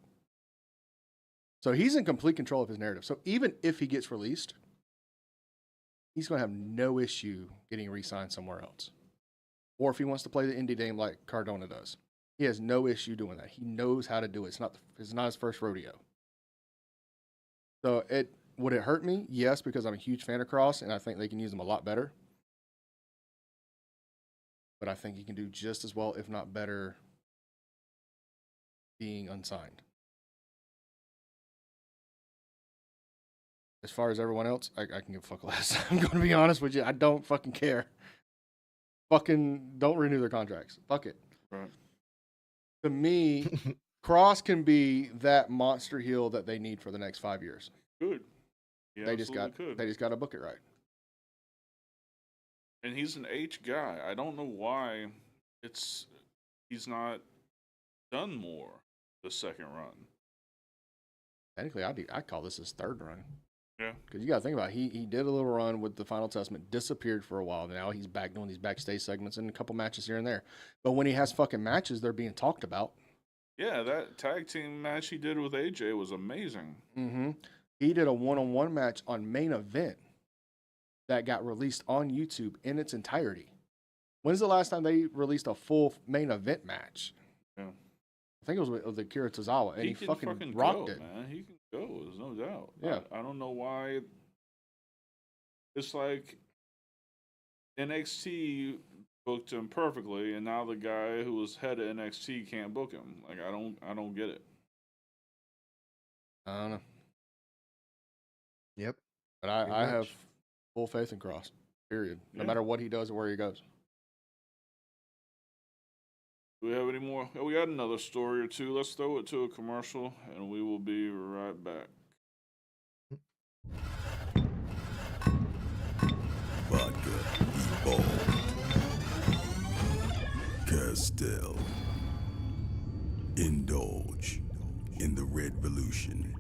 So he's in complete control of his narrative. So even if he gets released, he's going to have no issue getting re-signed somewhere else. Or if he wants to play the indie game like Cardona does, he has no issue doing that. He knows how to do it. It's not his first rodeo. So would it hurt me? Yes, because I'm a huge fan of Kross, and I think they can use him a lot better. But I think he can do just as well, if not better, being unsigned. As far as everyone else, I can give a fuck less. I'm going to be honest with you. I don't fucking care. Fucking don't renew their contracts. Fuck it. Right. To me, Kross can be that monster heel that they need for the next 5 years. Good. They just got to book it right. And he's an H guy. I don't know why he's not done more the second run. Technically, I'd call this his 3rd run. Yeah. Because you got to think about it. He did a little run with the Final Testament, disappeared for a while. Now he's back doing these backstage segments and a couple matches here and there. But when he has fucking matches, they're being talked about. Yeah, that tag team match he did with AJ was amazing. Mm-hmm. He did a one-on-one match on Main Event that got released on YouTube in its entirety. When's the last time they released a full Main Event match? Yeah. I think it was with Akira Tozawa, and he can fucking rocked go, it. man. He can go. There's no doubt. Yeah. I don't know why. It's like NXT booked him perfectly, and now the guy who was head of NXT can't book him. Like I don't get it. I don't know. Yep. But Pretty I have much. full faith in Cross, period. No Yeah. matter what he does or where he goes. Do we have any more? We got another story or two. Let's throw it to a commercial, and we will be right back. Vodka, Evolve, Castell. Indulge in the Red Revolution.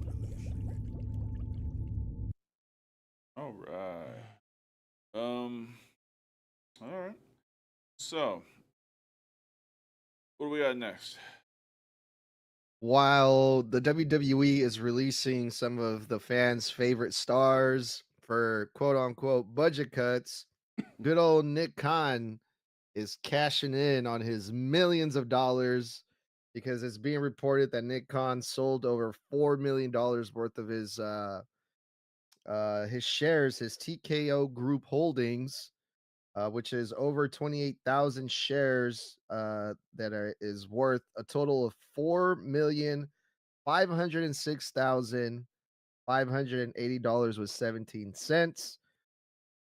All right. All right. So, what do we got next? While the WWE is releasing some of the fans' favorite stars for quote unquote budget cuts, good old Nick Khan is cashing in on his millions of dollars because it's being reported that Nick Khan sold over $4 million worth of his shares, his TKO Group Holdings, which is over 28,000 shares is worth a total of $4,506,580.17.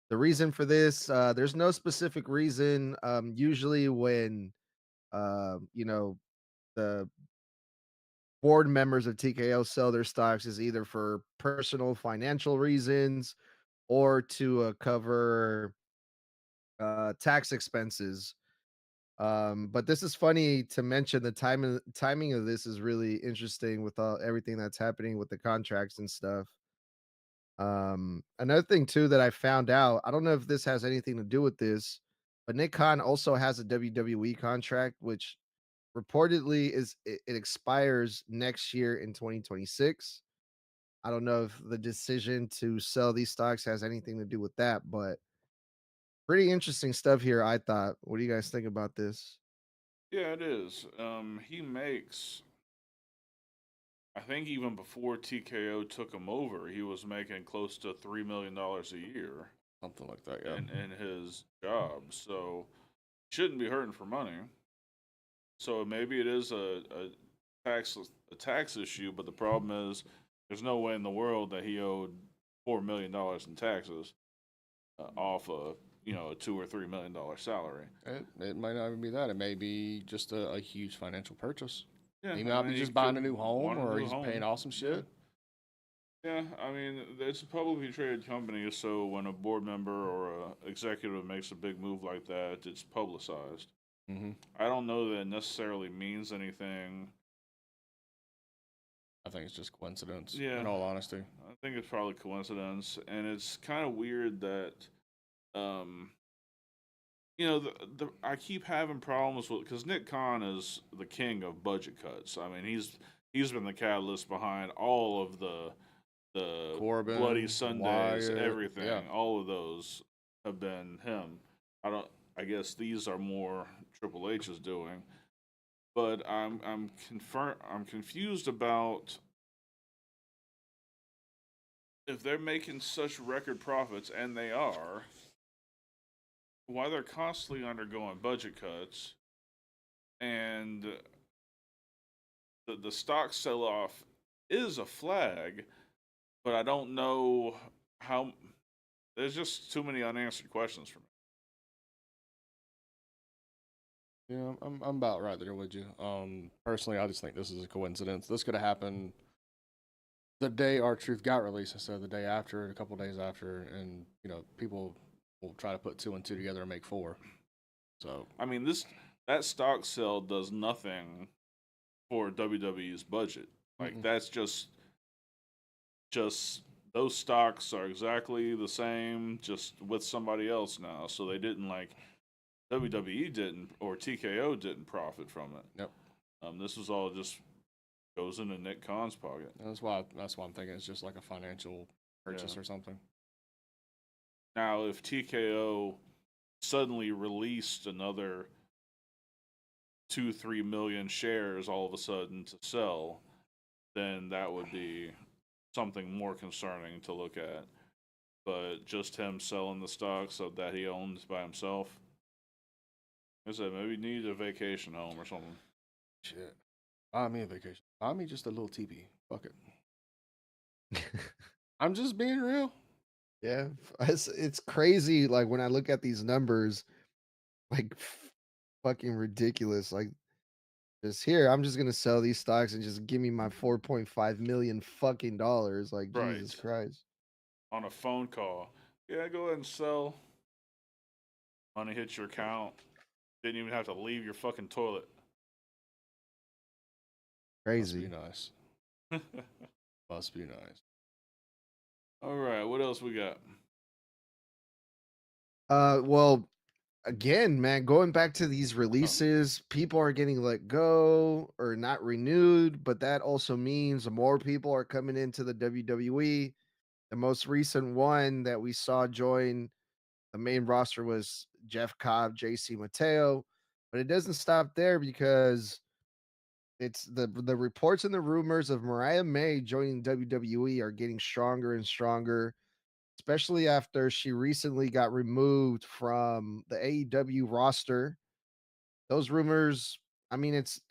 The reason for this, there's no specific reason. Usually when the board members of TKO sell their stocks is either for personal financial reasons or to cover tax expenses. But this is funny to mention. The timing of this is really interesting with everything that's happening with the contracts and stuff. Another thing too that I found out, I don't know if this has anything to do with this, but Nick Khan also has a WWE contract, which reportedly it expires next year in 2026. I don't know if the decision to sell these stocks has anything to do with that, but pretty interesting stuff here, I thought. What do you guys think about this? Yeah, it is. He makes. I think even before TKO took him over, he was making close to $3 million a year Something like that, yeah. in his job. So shouldn't be hurting for money. So maybe it is a tax issue, but the problem is there's no way in the world that he owed $4 million in taxes off a a $2 or $3 million salary. It might not even be that. It may be just a huge financial purchase. Yeah, He might be just buying a new home, or he's paying off some shit. Yeah, I mean, it's a publicly traded company, so when a board member or a executive makes a big move like that, it's publicized. Mm-hmm. I don't know that it necessarily means anything. I think it's just coincidence. Yeah. In all honesty, I think it's probably coincidence, and it's kind of weird that, I keep having problems with because Nick Khan is the king of budget cuts. I mean, he's been the catalyst behind all of the Corbin, Bloody Sundays, Wyatt, everything. yeah. All of those have been him. I guess these are more Triple H's doing, but I'm confused about if they're making such record profits, and they are, why they're constantly undergoing budget cuts, and the stock sell off is a flag, but I don't know how. There's just too many unanswered questions for me. Yeah, I'm about right there with you. Personally, I just think this is a coincidence. This could have happened the day R-Truth got released instead of the day after, a couple days after, and people will try to put 2 and 2 together and make 4. So I mean, that stock sell does nothing for WWE's budget. Like that's just those stocks are exactly the same, just with somebody else now. So they didn't WWE didn't or TKO didn't profit from it. Yep. This was all just goes into Nick Khan's pocket. That's why I'm thinking it's just like a financial purchase Yeah. or something. Now, if TKO suddenly released another 2-3 million shares all of a sudden to sell, then that would be something more concerning to look at. But just him selling the stocks that he owns by himself, like I said, maybe he needs a vacation home or something. Shit. Buy me a vacation. Buy me just a little teepee. Fuck it. I'm just being real. Yeah, it's crazy. Like when I look at these numbers, like fucking ridiculous. Like just here, I'm just gonna sell these stocks and just give me my 4.5 million fucking dollars. Like Jesus Right. Christ. On a phone call. Yeah, go ahead and sell. Money hits your account. Didn't even have to leave your fucking toilet. Must be Crazy. nice. Must be nice. All right, what else we got? Well, again, man, going back to these releases, people are getting let go or not renewed, but that also means more people are coming into the WWE. The most recent one that we saw join the main roster was Jeff Cobb, JC Mateo, but it doesn't stop there because it's the reports and the rumors of Mariah May joining WWE are getting stronger and stronger, especially after she recently got removed from the AEW roster. Those rumors, I mean, it's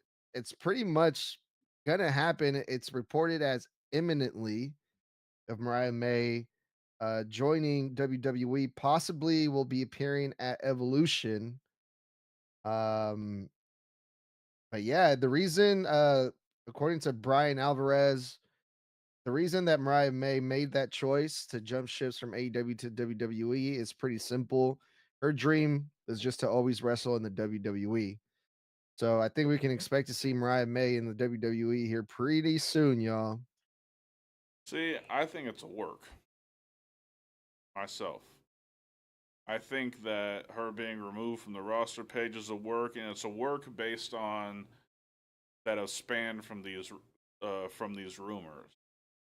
pretty much gonna happen. It's reported as imminently of Mariah May joining WWE, possibly will be appearing at Evolution. Um, but yeah, the reason, according to Brian Alvarez, the reason that Mariah May made that choice to jump ships from AEW to WWE is pretty simple. Her dream is just to always wrestle in the WWE. So I think we can expect to see Mariah May in the WWE here pretty soon, y'all. See, I think it's a work. Myself. I think that her being removed from the roster page is a work, and it's a work based on that have spanned from these rumors.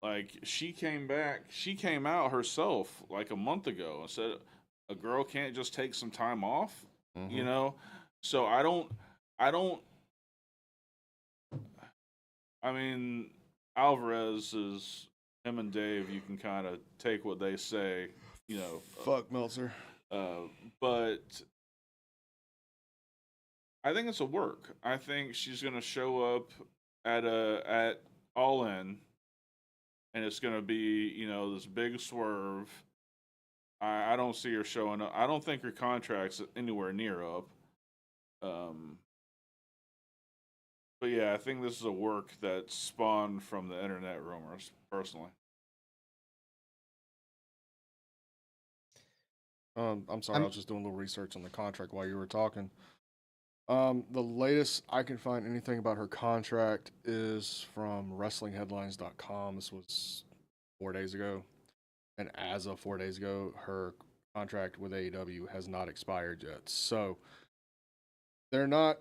Like she came out herself like a month ago and said a girl can't just take some time off, you Mhm. know? So I don't I mean Alvarez is him and Dave, you can kind of take what they say, you know, Fuck Meltzer. but I think it's a work. I think she's gonna show up at All In, and it's gonna be this big swerve. I don't see her showing up. I don't think her contract's anywhere near up. Um, but yeah, I think this is a work that spawned from the internet rumors. Personally, I'm sorry, I I'm was just doing a little research on the contract while you were talking. The latest I can find anything about her contract is from WrestlingHeadlines.com. This was 4 days ago, and as of 4 days ago, her contract with AEW has not expired yet. So they're not,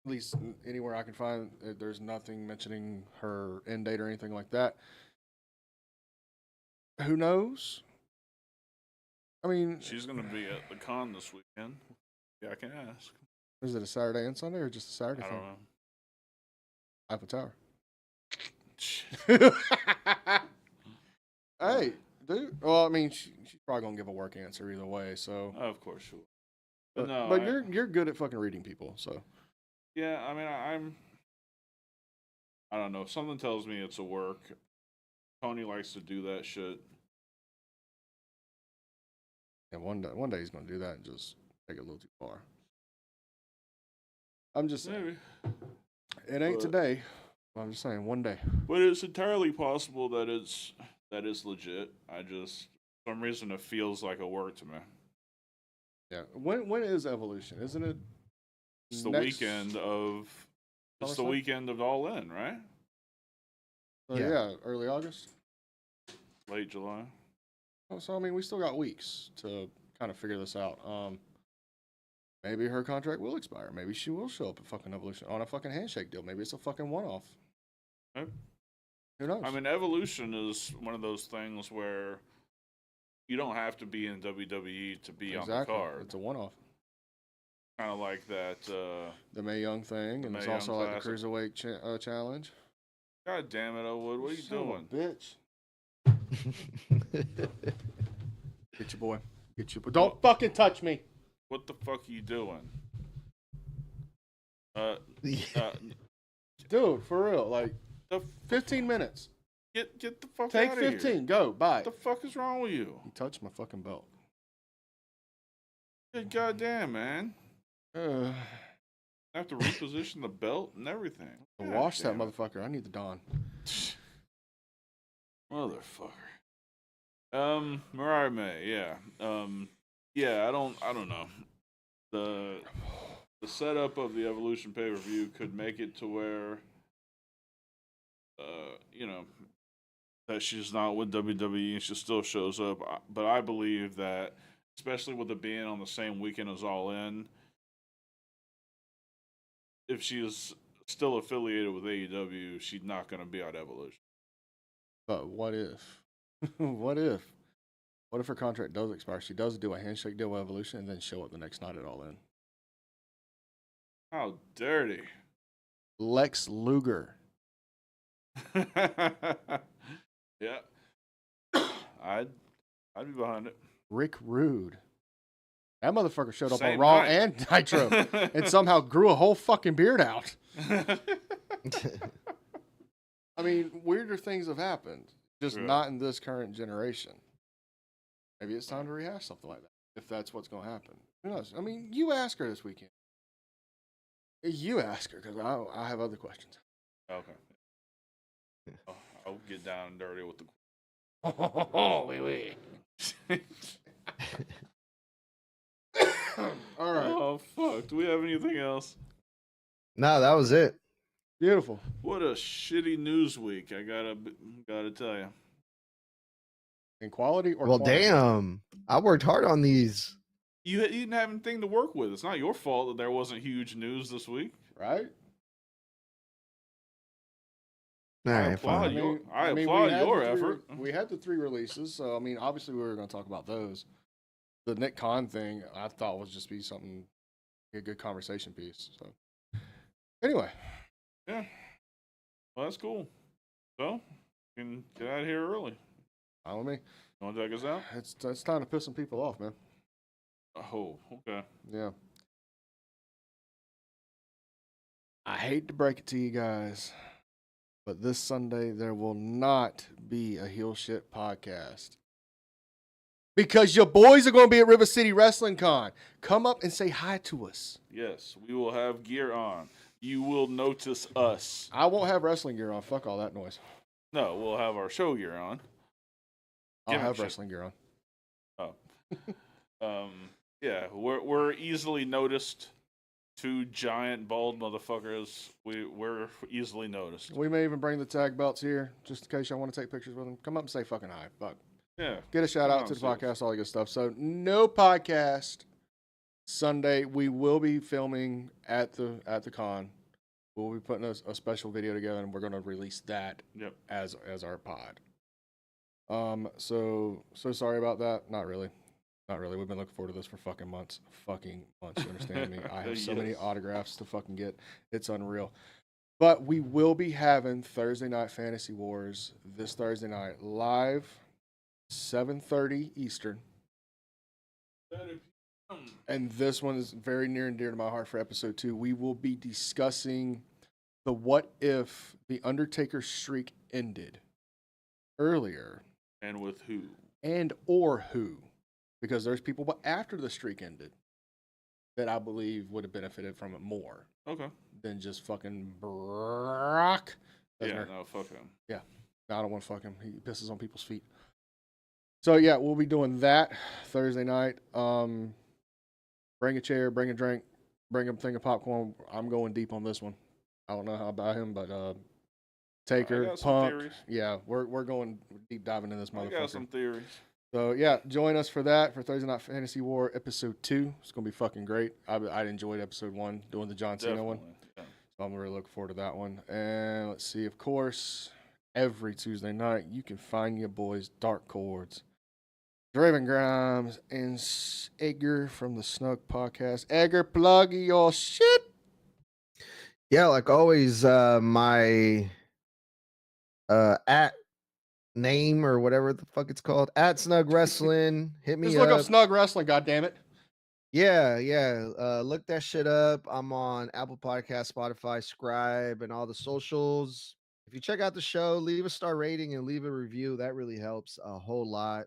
at least anywhere I can find, there's nothing mentioning her end date or anything like that. Who knows? I mean, she's gonna be at the con this weekend. Yeah, I can ask. is it a Saturday and Sunday or just a Saturday I thing? don't know. Eiffel Tower. Hey, dude. Well, I mean, she's probably gonna give a work answer either way. So, Of course, she will. But but, no, but you're good at fucking reading people. So, yeah. I mean, I don't know. Something tells me it's a work. Tony likes to do that shit. and one day he's gonna do that and just take it a little too far. I'm just saying, Maybe. it ain't but- today. I'm just saying, one day. But it's entirely possible that it's legit. I just for some reason it feels like a work to me. Yeah. When is Evolution? Isn't it? It's the next weekend of it's the SummerSlam? weekend of All In, right? So, Yeah. yeah, early August. Late July. So I mean, we still got weeks to kind of figure this out. Maybe her contract will expire. Maybe she will show up at fucking Evolution on a fucking handshake deal. Maybe it's a fucking one-off. Right. Who knows? I mean, Evolution is one of those things where you don't have to be in WWE to be on the card. It's a one-off. Kind of like that. The Mae Young thing, the and it's Mae also Young like the Cruiserweight challenge. God damn it, Elwood! What are you doing? Bitch. Get your boy. Get your boy. Don't fucking touch me. What the fuck are you doing? Dude, for real. Like, The 15 minutes. get the fuck Take out of 15. here. Go. Bye. What the fuck is wrong with you? You touched my fucking belt. Good goddamn, man. Have to reposition the belt and everything. Wash that damn it. motherfucker. I need the Dawn. Motherfucker. Mariah May, yeah. Yeah, I don't know. The setup of the Evolution pay-per-view could make it to where you know, that she's not with WWE and she still shows up. But I believe that, especially with it being on the same weekend as All In, if she is still affiliated with AEW, she's not going to be on Evolution. But what if? What if? What if her contract does expire? She does do a handshake deal with Evolution and then show up the next night at All In. How dirty. Lex Luger. Yeah. I'd be behind it. Rick Rude. That motherfucker showed up Same on Raw night. and Nitro and somehow grew a whole fucking beard out. I mean, weirder things have happened, just Yeah. not in this current generation. Maybe it's time to rehash something like that, if that's what's going to happen. Who knows? I mean, you ask her this weekend. You ask her, because I have other questions. Okay. I'll get down and dirty with the. Oh, wait. All right. Oh fuck! Do we have anything else? No, that was it. Beautiful. What a shitty news week! I gotta tell you. In quality or Well, quantity? damn. I worked hard on these. You didn't have anything to work with. It's not your fault that there wasn't huge news this week. Right? All right, applaud fine. you. I we applaud had your the three- effort. We had the 3 releases, so I mean, obviously we were going to talk about those. The Nick Khan thing, I thought was just be something, a good conversation piece. So, anyway, Yeah. Well, that's cool. So, you can get out of here early. follow me. You want to take us out? It's time to piss some people off, man. Oh, okay. Yeah. I hate to break it to you guys, but this Sunday there will not be a Heel Shit podcast. Because your boys are going to be at River City Wrestling Con. Come up and say hi to us. Yes, we will have gear on. You will notice us. I won't have wrestling gear on. Fuck all that noise. No, we'll have our show gear on. I'll Gimmick have shit. wrestling gear on. Yeah, we're easily noticed. 2 giant bald motherfuckers. We're easily noticed. We may even bring the tag belts here just in case y'all want to take pictures with them. Come up and say fucking hi. Fuck. Yeah. Get a shout Come out on, to the sis. podcast, all that good stuff. So no podcast Sunday. We will be filming at the con. We'll be putting a special video together, and we're going to release that Yep. as our pod. So sorry about that. Not really. We've been looking forward to this for fucking months. You understand me? I have so many Yes. autographs to fucking get. It's unreal. But we will be having Thursday Night Fantasy Wars this Thursday night live, 7:30 Eastern. And this one is very near and dear to my heart for episode 2. We will be discussing the what if the Undertaker streak ended earlier And with who? and or who. Because there's people after the streak ended that I believe would have benefited from it more Okay. than just fucking Brock Yeah, Lesnar. no, fuck him. I don't want to fuck him. He pisses on people's feet. So yeah, we'll be doing that Thursday night. Bring a chair, bring a drink, bring a thing of popcorn. I'm going deep on this one. I don't know how about him, but I Taker, got some Punk. theories. Yeah, we're going deep diving in this I got motherfucker. some theories. So yeah, join us for that for Thursday Night Fantasy War episode 2. It's gonna be fucking great. I enjoyed episode 1 doing the John Cena one. Definitely. Yeah. So I'm really looking forward to that one. And let's see, of course, every Tuesday night, you can find your boys Dark Cordz, Draven Grimes, and Edgar from the Snug Podcast. Edgar, plug your shit. Yeah, like always, my at name or whatever the fuck it's called, at Snug Wrestling. Hit me Just up. look up Snug Wrestling, goddammit. Yeah. Look that shit up. I'm on Apple Podcast, Spotify, Scribe, and all the socials. If you check out the show, leave a star rating and leave a review. That really helps a whole lot.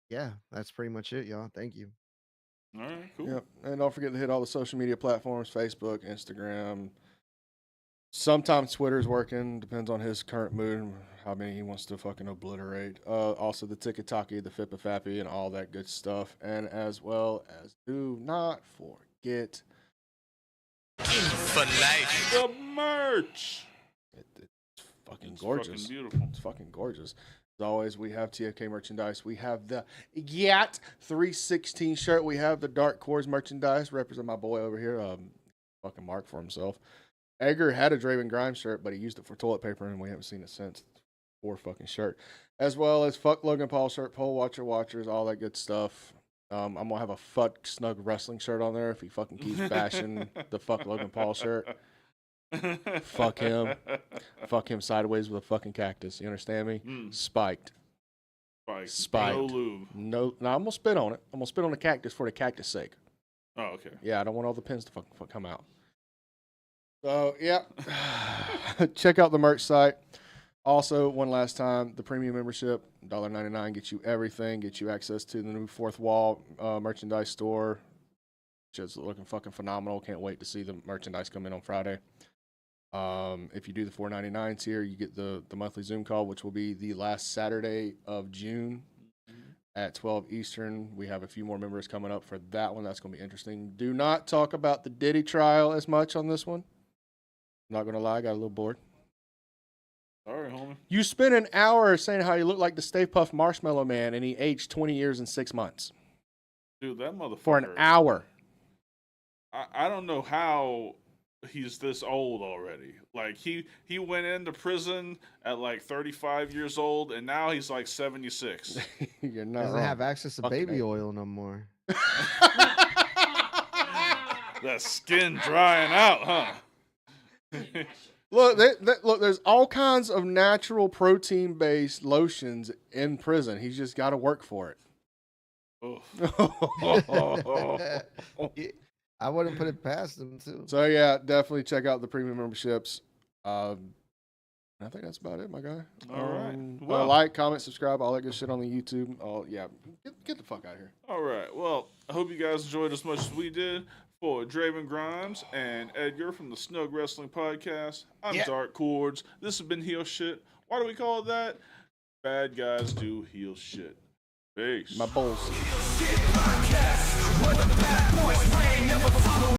Yeah, that's pretty much it, y'all. Thank you. All right, cool. Yep. And don't forget to hit all the social media platforms, Facebook, Instagram. Sometimes Twitter's working, depends on his current mood and how many he wants to fucking obliterate. Also the Tiki-Taki, the Fippa-Fappy, and all that good stuff. And as well as do not forget The merch. it's fucking It's gorgeous. fucking beautiful. It's fucking gorgeous. As always, we have TFK merchandise. We have the Yat 316 shirt. We have the Dark Cordz merchandise. Represent my boy over here. Fucking Mark for himself. Edgar had a Draven Grimes shirt, but he used it for toilet paper, and we haven't seen it since. Poor fucking shirt. As well as Fuck Logan Paul shirt, Pole Watcher Watchers, all that good stuff. I'm going to have a Fuck Snug Wrestling shirt on there if he fucking keeps bashing the Fuck Logan Paul shirt. Fuck him. Fuck him sideways with a fucking cactus. You understand me? Spiked. Spiked. No lube. No, I'm going to spit on it. I'm going to spit on the cactus for the cactus sake. Oh, okay. Yeah, I don't want all the pins to fucking come out. So, yeah. Check out the merch site. Also, one last time, the premium membership, $1.99 gets you everything, gets you access to the new Fourth Wall merchandise store, which is looking fucking phenomenal. Can't wait to see the merchandise come in on Friday. If you do the $4.99 tier, you get the monthly Zoom call, which will be the last Saturday of June at 12 Eastern. We have a few more members coming up for that one. That's going to be interesting. Do not talk about the Diddy trial as much on this one. Not going to lie, I got a little bored. Sorry, homie. You spent an hour saying how you look like the Stay Puft Marshmallow Man, and he aged 20 years and 6 months. Dude, that motherfucker. For an hour. I don't know how he's this old already. Like, he went into prison at like 35 years old, and now he's like 76. You're not Doesn't wrong. have access to Fucking baby A. oil no more. That skin drying out, huh? Look, look. There's all kinds of natural protein-based lotions in prison. He's just got to work for it. I wouldn't put it past them too. So yeah, definitely check out the premium memberships. I think that's about it, my guy. All right. Well, like, comment, subscribe, all that good shit on the YouTube. Oh yeah, get the fuck out of here. All right. Well, I hope you guys enjoyed as much as we did. For Draven Grimes and Edgar from the Snug Wrestling Podcast, I'm Dark Cordz. This has been Heel Shit. Why do we call it that? Bad guys do heel shit. Peace. My balls.